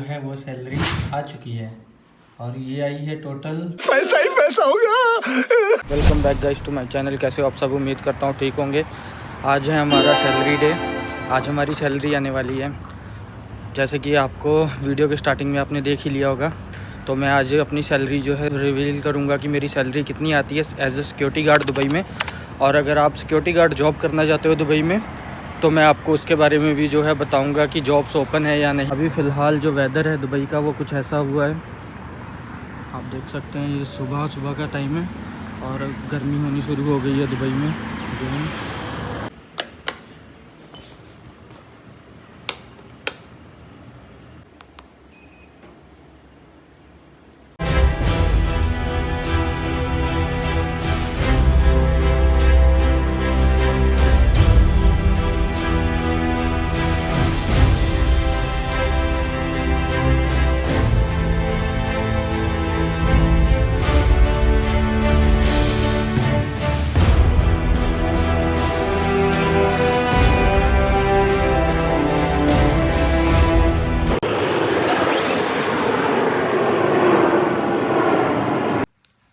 है वो सैलरी आ चुकी है और ये आई है टोटल पैसा ही पैसा होगा। Welcome back guys to my channel. कैसे हो आप सब? उम्मीद करता हूँ ठीक होंगे। आज है हमारा सैलरी डे। आज हमारी सैलरी आने वाली है। जैसे कि आपको वीडियो के स्टार्टिंग में आपने देख ही लिया होगा, तो मैं आज अपनी सैलरी जो है रिवील करूँगा कि मेरी सैलरी कितनी आती है as a security guard Dubai में। और अगर आप सिक्योरिटी गार्ड जॉब करना चाहते हो दुबई में, तो मैं आपको उसके बारे में भी जो है बताऊँगा कि जॉब्स ओपन है या नहीं। अभी फ़िलहाल जो वेदर है दुबई का वो कुछ ऐसा हुआ है, आप देख सकते हैं। ये सुबह का टाइम है और गर्मी होनी शुरू हो गई है दुबई में।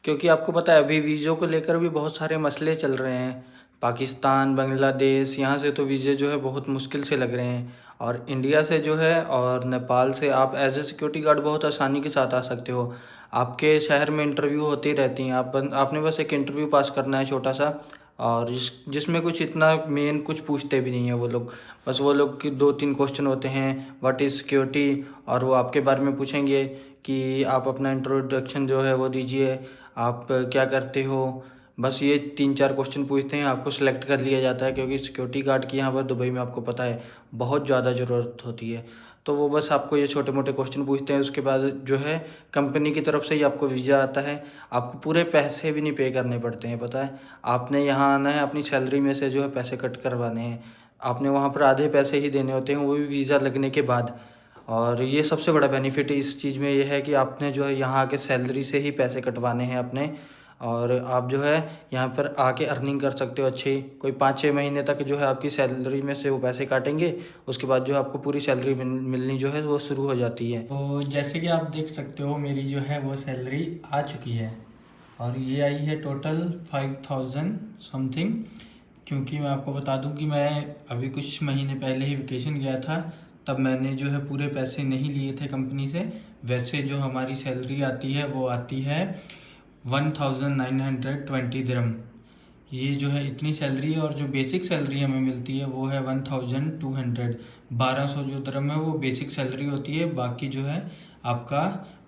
क्योंकि आपको पता है अभी वीज़ों को लेकर भी बहुत सारे मसले चल रहे हैं। पाकिस्तान, बांग्लादेश, यहाँ से तो वीज़े जो है बहुत मुश्किल से लग रहे हैं। और इंडिया से जो है और नेपाल से आप एज ए सिक्योरिटी गार्ड बहुत आसानी के साथ आ सकते हो। आपके शहर में इंटरव्यू होती रहती हैं। आपने बस एक इंटरव्यू पास करना है छोटा सा, और जिसमें कुछ इतना मेन कुछ पूछते भी नहीं है वो लोग। बस वो लोग की 2-3 क्वेश्चन होते हैं, व्हाट इज़ सिक्योरिटी, और वो आपके बारे में पूछेंगे कि आप अपना इंट्रोडक्शन जो है वो दीजिए, आप क्या करते हो। बस ये 3-4 क्वेश्चन पूछते हैं, आपको सिलेक्ट कर लिया जाता है। क्योंकि सिक्योरिटी गार्ड की यहाँ पर दुबई में आपको पता है बहुत ज़्यादा ज़रूरत होती है। तो वो बस आपको ये छोटे मोटे क्वेश्चन पूछते हैं। उसके बाद जो है कंपनी की तरफ से ही आपको वीज़ा आता है। आपको पूरे पैसे भी नहीं पे करने पड़ते हैं, पता है। आपने यहाँ आना है, अपनी सैलरी में से जो है पैसे कट करवाने हैं। आपने वहाँ पर आधे पैसे ही देने होते हैं, वो भी वीज़ा लगने के बाद। और ये सबसे बड़ा बेनिफिट इस चीज़ में ये है कि आपने जो है यहाँ आके सैलरी से ही पैसे कटवाने हैं अपने, और आप जो है यहाँ पर आके अर्निंग कर सकते हो अच्छी। कोई 5-6 महीने तक जो है आपकी सैलरी में से वो पैसे काटेंगे। उसके बाद जो है आपको पूरी सैलरी मिलनी जो है वो शुरू हो जाती है। तो जैसे कि आप देख सकते हो मेरी जो है वो सैलरी आ चुकी है और ये आई है टोटल 5000 समथिंग। क्योंकि मैं आपको बता दूं कि मैं अभी कुछ महीने पहले ही वेकेशन गया था, तब मैंने जो है पूरे पैसे नहीं लिए थे कंपनी से। वैसे जो हमारी सैलरी आती है वो आती है 1920 दिरहम। ये जो है इतनी सैलरी है। और जो बेसिक सैलरी हमें मिलती है वो है 1200। 1200 जो दिरहम है वो बेसिक सैलरी होती है। बाकी जो है आपका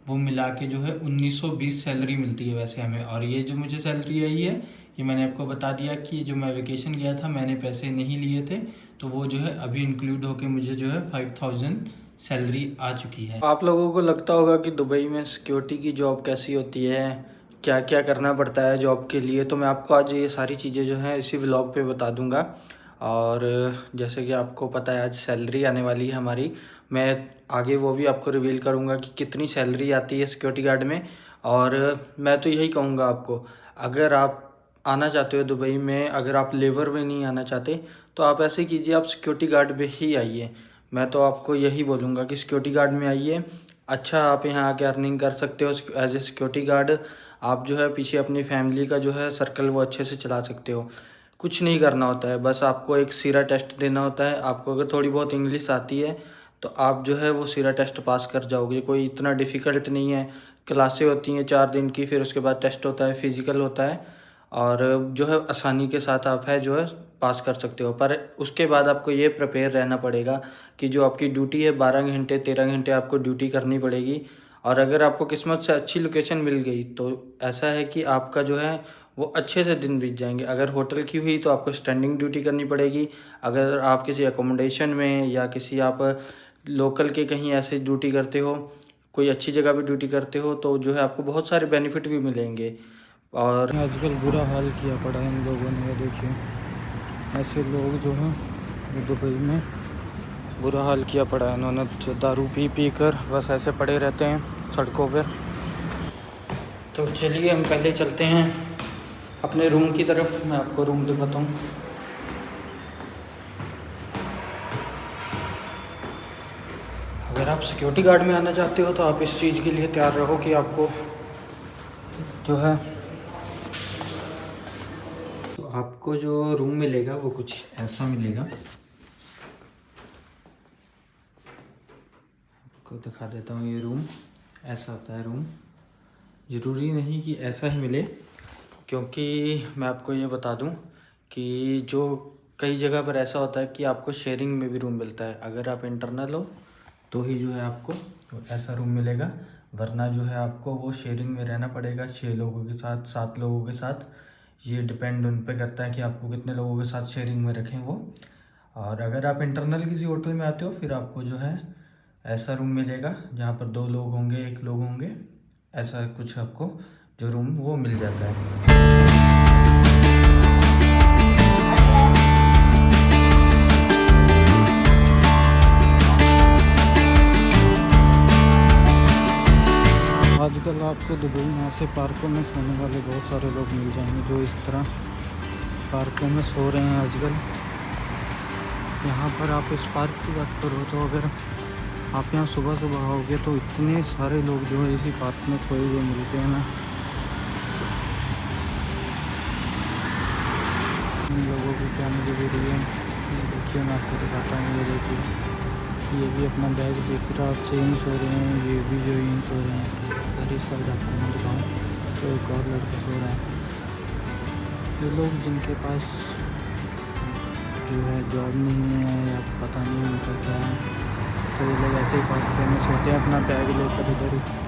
वो मिला के जो है 1920 सैलरी मिलती है वैसे हमें। और ये जो मुझे सैलरी आई है, ये मैंने आपको बता दिया कि जो मैं वेकेशन गया था मैंने पैसे नहीं लिए थे, तो वो जो है अभी इंक्लूड होके मुझे जो है 5000 सैलरी आ चुकी है। आप लोगों को लगता होगा कि दुबई में सिक्योरिटी की जॉब कैसी होती है, क्या क्या करना पड़ता है जॉब के लिए। तो मैं आपको आज ये सारी चीज़ें जो हैं इसी व्लॉग पे बता दूंगा। और जैसे कि आपको पता है आज सैलरी आने वाली है हमारी, मैं आगे वो भी आपको रिवील करूंगा कि कितनी सैलरी आती है सिक्योरिटी गार्ड में। और मैं तो यही कहूँगा आपको, अगर आप आना चाहते हो दुबई में, अगर आप लेबर में नहीं आना चाहते, तो आप ऐसे कीजिए, आप सिक्योरिटी गार्ड में ही आइए। मैं तो आपको यही बोलूँगा कि सिक्योरिटी गार्ड में आइए। अच्छा, आप यहाँ आके अर्निंग कर सकते हो एज ए सिक्योरिटी गार्ड। आप जो है पीछे अपनी फैमिली का जो है सर्कल वो अच्छे से चला सकते हो। कुछ नहीं करना होता है, बस आपको एक सीरा टेस्ट देना होता है। आपको अगर थोड़ी बहुत इंग्लिश आती है तो आप जो है वो सीरा टेस्ट पास कर जाओगे। कोई इतना डिफ़िकल्ट नहीं है। क्लासें होती हैं 4 दिन की, फिर उसके बाद टेस्ट होता है, फिज़िकल होता है, और जो है आसानी के साथ आप है जो है पास कर सकते हो। पर उसके बाद आपको ये प्रिपेयर रहना पड़ेगा कि जो आपकी ड्यूटी है 12 घंटे 13 घंटे आपको ड्यूटी करनी पड़ेगी। और अगर आपको किस्मत से अच्छी लोकेशन मिल गई तो ऐसा है कि आपका जो है वो अच्छे से दिन बीत जाएंगे। अगर होटल की हुई तो आपको स्टैंडिंग ड्यूटी करनी पड़ेगी। अगर आप किसी अकोमोडेशन में या किसी आप लोकल के कहीं ऐसे ड्यूटी करते हो, कोई अच्छी जगह पे ड्यूटी करते हो, तो जो है आपको बहुत सारे बेनिफिट भी मिलेंगे। और आजकल बुरा हाल किया पड़ा है इन लोगों ने। देखिए ऐसे लोग जो हैं दुबई में बुरा हाल किया पड़ा है इन्होंने। दारू पी कर बस ऐसे पड़े रहते हैं सड़कों पर। तो चलिए हम पहले चलते हैं अपने रूम की तरफ। मैं आपको रूम दिखाता हूँ। अगर अगर आप सिक्योरिटी गार्ड में आना चाहते हो तो आप इस चीज़ के लिए तैयार रहो कि आपको जो है तो आपको जो रूम मिलेगा वो कुछ ऐसा मिलेगा। आपको दिखा देता हूँ, ये रूम ऐसा होता है। रूम ज़रूरी नहीं कि ऐसा ही मिले, क्योंकि मैं आपको ये बता दूँ कि जो कई जगह पर ऐसा होता है कि आपको शेयरिंग में भी रूम मिलता है। अगर आप इंटरनल हो तो ही जो है आपको ऐसा रूम मिलेगा, वरना जो है आपको वो शेयरिंग में रहना पड़ेगा 6 लोगों के साथ, 7 लोगों के साथ। ये डिपेंड उन पे करता है कि आपको कितने लोगों के साथ शेयरिंग में रखें वो। और अगर आप इंटरनल किसी होटल में आते हो फिर आपको जो है ऐसा रूम मिलेगा जहाँ पर 2 लोग होंगे, 1 लोग होंगे, ऐसा कुछ आपको जो रूम वो मिल जाता है। आजकल आपको दुबई में ऐसे पार्कों में सोने वाले बहुत सारे लोग मिल जाएंगे जो इस तरह पार्कों में सो रहे हैं आजकल। यहाँ पर आप इस पार्क की बात करो तो अगर आप यहाँ सुबह सुबह आओगे तो इतने सारे लोग जो है इसी पार्क में सोए हुए मिलते हैं ना। इन लोगों को क्या मजबूरी है, देखिए मैं आपको दिखाता हूँ। ये देखिए, ये भी अपना बैग देख रात से इन सो रहे हैं, ये भी जो इन सो रहे हैं। अगर इस साइड आपको मैं दिखाऊँ तो एक और लड़का सो रहा है। ये लोग जिनके पास जो है जॉब नहीं है या पता नहीं उनका क्या है, तो ये लोग ऐसे ही पार्क में सोते हैं अपना बैग लेकर इधर ही।